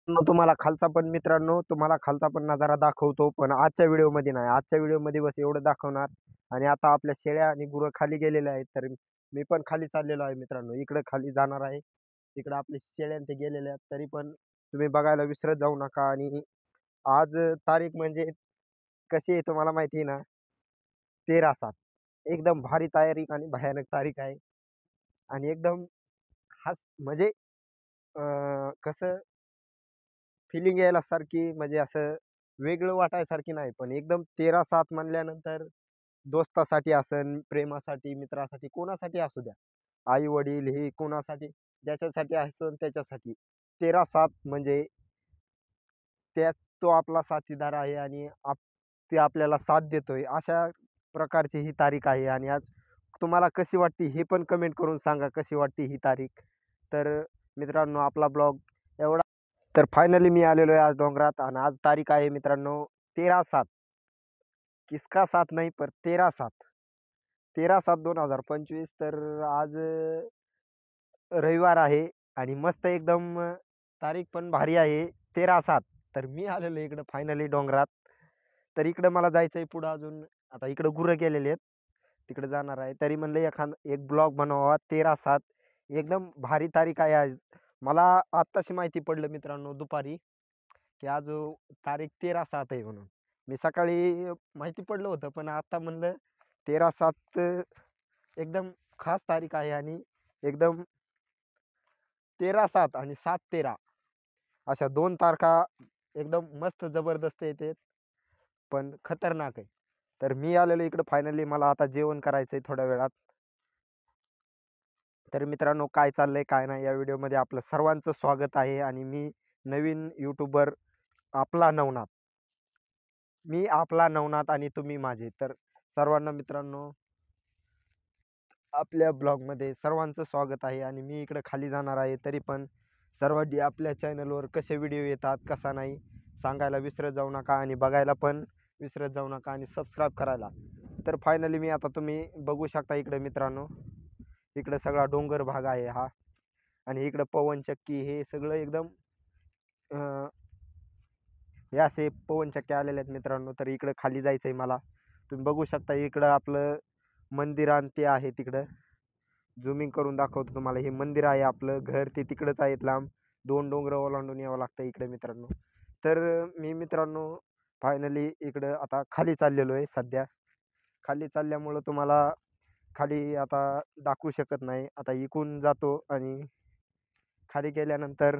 तुम्हाला खालचा पण मित्रांनो तुम्हाला खालचा पण नजारा दाखवतो, पण आजच्या व्हिडिओमध्ये नाही. आजच्या व्हिडिओमध्ये बस एवढं दाखवणार. आणि आता आपल्या शेळ्या आणि गुरं खाली गेलेले आहेत, तर मी पण खाली चाललेलो आहे मित्रांनो. इकडे खाली जाणार आहे. तिकडे आपले शेळ्या ते गेलेले आहेत, तरी पण तुम्ही बघायला विसरत जाऊ नका. आणि आज तारीख म्हणजे कशी आहे तुम्हाला माहिती आहे ना, 13/7. एकदम भारी तारीख आणि भयानक तारीख आहे. आणि एकदम खास म्हणजे कसं फिलिंग यायला सारखी म्हणजे असं वेगळं वाटायसारखी नाही. पण एकदम 13/7 म्हणल्यानंतर दोस्तासाठी असन, प्रेमासाठी, मित्रासाठी, कोणासाठी असू द्या. आई-वडील हे कोणासाठी, ज्याच्यासाठी असन त्याच्यासाठी. 13/7 म्हणजे त्यात तो आपला साथीदार आहे आणि ते आपल्याला साथ देतोय. अशा प्रकारची ही तारीख आहे. आणि आज तुम्हाला कशी वाटते हे पण कमेंट करून सांगा, कशी वाटते ही तारीख. तर मित्रांनो आपला ब्लॉग एवढा. तर फायनली मी आलेलो आहे आज डोंगरात आणि आज तारीख आहे मित्रांनो 13/7. किसका साथ नाही पर 13/7. 13/7/2025. तर आज रविवार आहे आणि मस्त एकदम तारीख पण भारी आहे 13/7. तर मी आलेलो इकडं फायनली डोंगरात. तर इकडं मला जायचं आहे पुढं अजून. आता इकडं गुरं गेलेले आहेत, तिकडे जाणार आहे. तरी म्हणलं एक ब्लॉग बनवावा 13/7. एकदम भारी तारीख आहे आज. मला आत्ताशी माहिती पडलं मित्रांनो दुपारी, की आज तारीख 13/7 आहे म्हणून. मी सकाळी माहिती पडलं होतं, पण आता म्हणलं 13/7 एकदम खास तारीख आहे. आणि एकदम 13/7 आणि 7/13 अशा 2 तारखा एकदम मस्त जबरदस्त येतात, पण खतरनाक आहे. तर मी आलेलो इकडं फायनली. मला आता जेवण करायचंय थोड्या वेळात. तर मित्रांनो काय चाललंय काय नाही या व्हिडिओमध्ये आपलं सर्वांचं स्वागत आहे. आणि मी नवीन यूट्यूबर आपला नवनाथ. मी आपला नवनाथ आणि तुम्ही माझे. तर सर्वांना मित्रांनो आपल्या ब्लॉगमध्ये सर्वांचं स्वागत आहे. आणि मी इकडे खाली जाणार आहे. तरी पण सर्वांनी आपल्या चॅनलवर कसे व्हिडिओ येतात कसा नाही सांगायला विसरत जाऊ नका. आणि बघायला पण विसरत जाऊ नका आणि सबस्क्राईब करायला. तर फायनली मी आता तुम्ही बघू शकता इकडे मित्रांनो, इकडे सगळा डोंगर भाग आहे हा. आणि इकडं पवनचक्की हे सगळं एकदम हे असे पवनचक्क्या आलेले आहेत मित्रांनो. तर इकडं खाली जायचं आहे मला. तुम्ही बघू शकता इकडं आपलं मंदिर आणि ते आहे तिकडं. झुमिंग करून दाखवतो तुम्हाला. हे मंदिर आहे, आपलं घर ते तिकडंच आहेत लांब. 2 डोंगरं ओलांडून यावं लागतं इकडे मित्रांनो. तर मी मित्रांनो फायनली इकडं आता खाली चाललेलो आहे सध्या. खाली चालल्यामुळं तुम्हाला खाली आता दाखवू शकत नाही. आता इकडून जातो आणि खाली गेल्यानंतर